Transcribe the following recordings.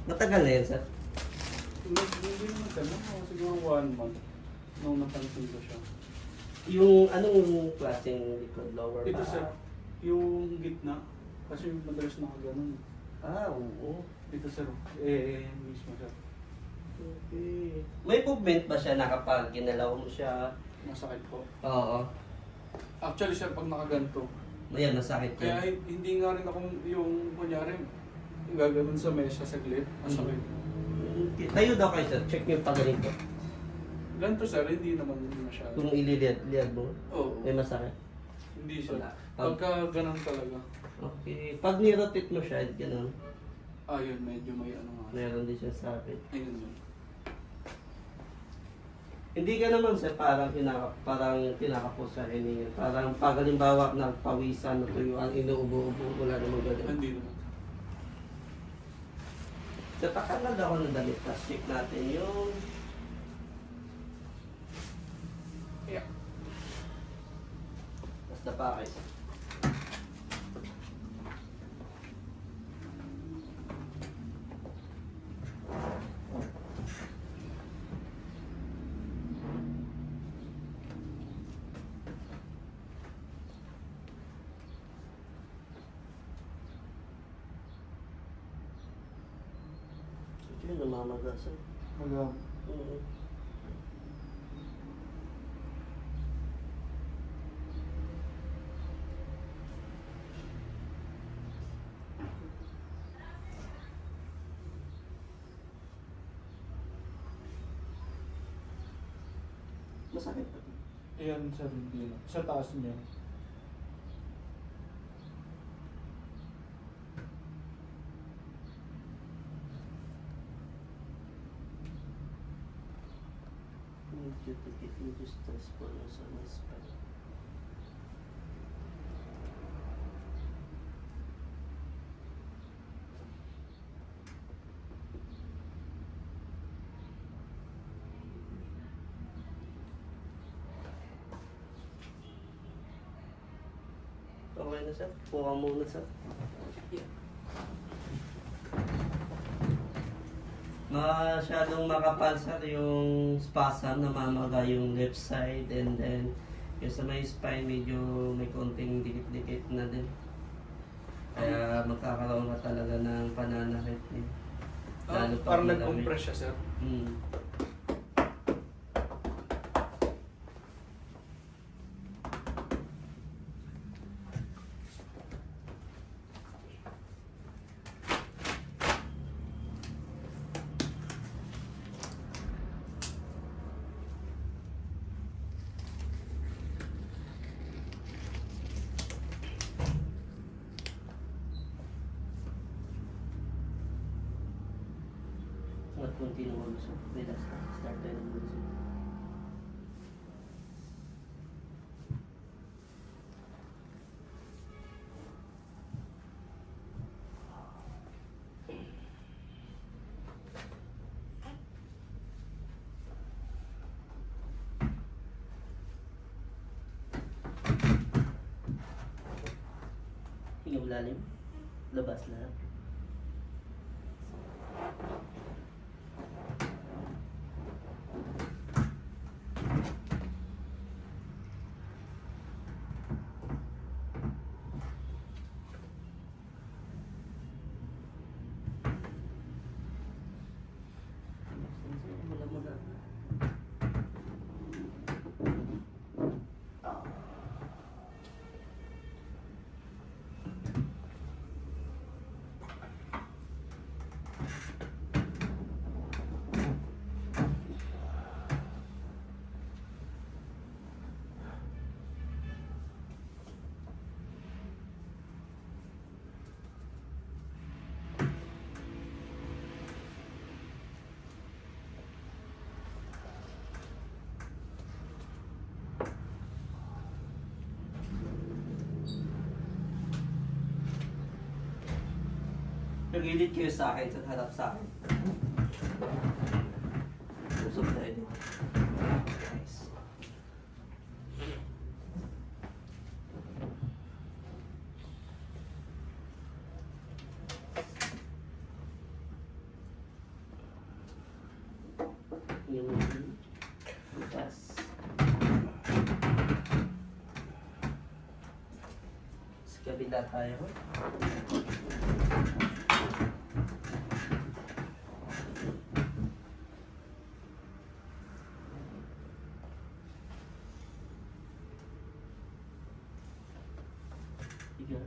Matagal na yan, sir. Hindi naman ganun. Siguro 1 month nung napansin ko siya. Yung anong klaseng likod, lower Ito back? sir, yung gitna. Kasi madalas nakaganon. Ah, oo. Ito sir, mismo sir. Okay. May movement ba siya na kapag ginalaw mo siya? Masakit po. Oo. Actually sir, pag nakaganto, Ayan, masakit kaya yan. hindi nga rin ako yung kunyari, gaganon sa mesa saglit, masakit. Okay. Tayo daw kayo, sir. Check niyo pa ganito. Ganito sir, hindi naman masyado. Kung ililiad mo, Oo, may masakit. hindi sir. Wala. Pagka ganun talaga, Okay. Pag nirotate mo siya, gano'n, ayun, medyo may ano nga. meron din siya sakit. Ayun yun. Hindi ka naman sir, parang kinakapos sa hininga. Parang pag halimbawa nagpawisan, natuyuan, inuubo-ubo, wala namang ganun. Hindi naman. Sa takanad ako ng damit, tapos check natin yung... Yeah. Basta pa kayo sir. Yun, namamagasan. Hanggang Oo. Masakit pa. ayan sir, hindi na. Sa taas niya. Medyo tikit, medyo stressful na sa my spine. Okay na sir, puha muna sir. Masyadong makapal sir yung spasm, namamaga yung left side, and then yung sa may spine medyo may konting dikit-dikit na din. Kaya magkakaroon ka talaga ng pananakit din. Lalo pag Parang malamig. nag-compress siya sir. Hmm. Mag-continue mo gusto. Relax na. Start tayo ng gusto. Hinga lalim. Labas lahat. Nagilid kayo sa akin, sa harap sa akin. Usap tayo dito. Nice. kabila tayo. Higa.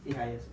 Ihayos.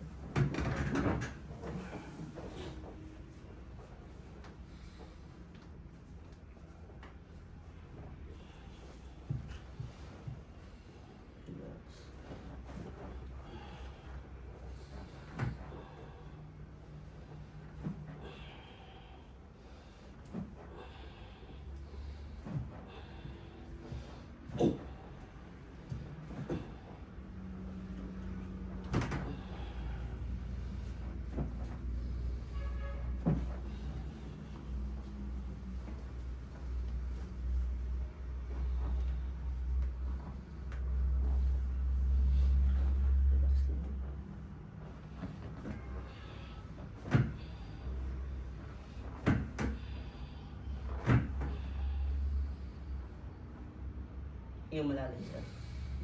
Yung malalim siya.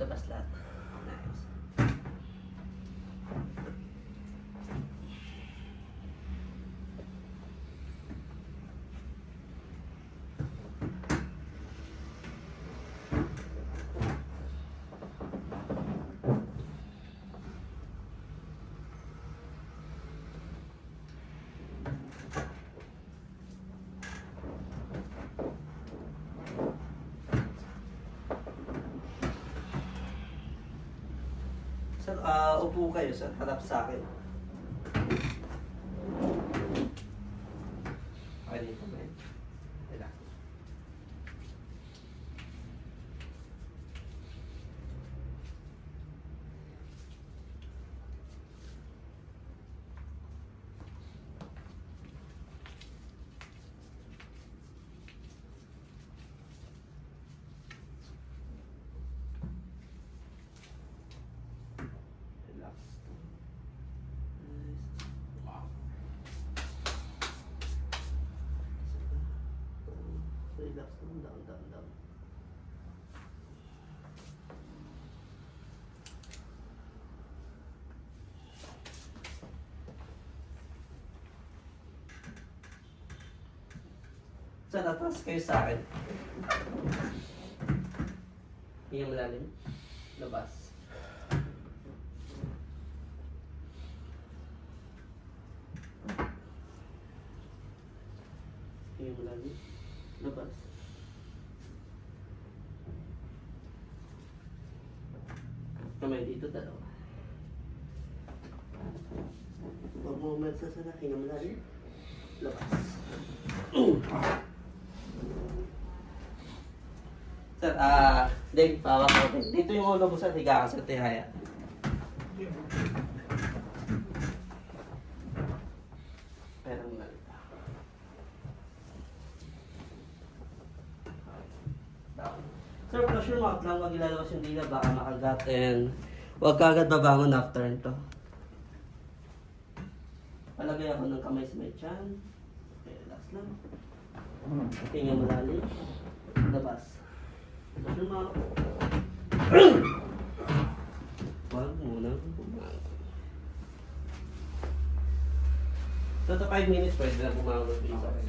Labas lahat. Nice. Sir, upo kayo sir, harap sa akin. Okay, dito ba yun? Relax. Relax. Nice. Wow. Relax lang, down, down, down. Sir, atras kayo sa akin. Hinga malalim. Labas. Hinga malalim. Labas. Kamay dito, dalawa. Huwag mo magsasala. Hinga malalim. Labas. Sir, Dave, pawak ko. Dito yung ulo mo, sir. Higa ka sa tihaya. Pero muna. Down. Sir, close your mouth lang. Huwag ilalabas yung dila. Baka makagat. And huwag ka agad babangon after nito. Palagay ako ng kamay sa may tiyan. Okay, relax lang. Hinga malalim. Labas. Close your mouth. Huwag muna. So, to 5 minutes, pwede na bumangon. Okay.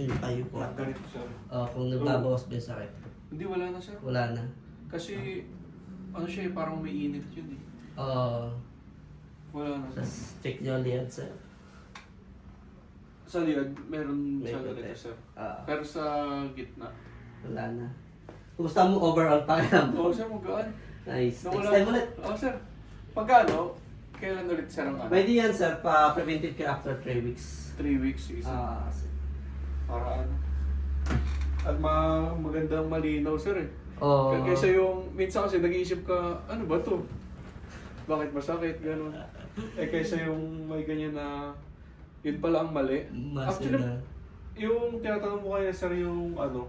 yung kayo po. Ganito, sir. Kung nagbabawas ba yung sakit, Hindi, wala na, sir. wala na. Kasi, ano siya, parang may init yun eh. Wala na, sir. Tapos check nyo liyan sir. Sa liad, meron May siya puti. ganito, sir. Ah, Pero sa gitna. wala na. Kumusta mo overall pakiram? Oo, sir, magaan. Nice. Next Nawala- time ulit. Oo, sir. Pagkano, kailan ulit, sir, ang ano? Pwede yan sir, pa-preventive care after 3 weeks. 3 weeks, sige, sir. Sir. Para ano. At magandang malinaw, sir eh. Oh, Kaysa yung, minsan kasi nag-iisip ka, ano ba to? Bakit masakit, gano'n. Kaysa yung may ganyan na, yun pala ang mali. mas Actually, yun na. yung tinatanong mo kaya, sir, yung ano,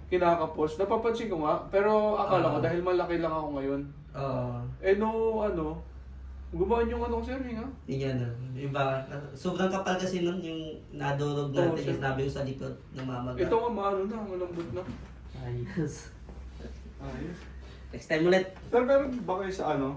kinakapos, napapansin ko nga, pero akala ko dahil malaki lang ako ngayon. Gumaan yung ano ko, sir, nga. Yan na. Iba, sobrang kapal kasi nun yung nadurog Oo, natin, sir. yung sinabi ko sa likod ng mamaga. Ito nga, maano na, malambot na. Ayos. Ayos. Next time ulit. Sir, meron ba kayo sa ano,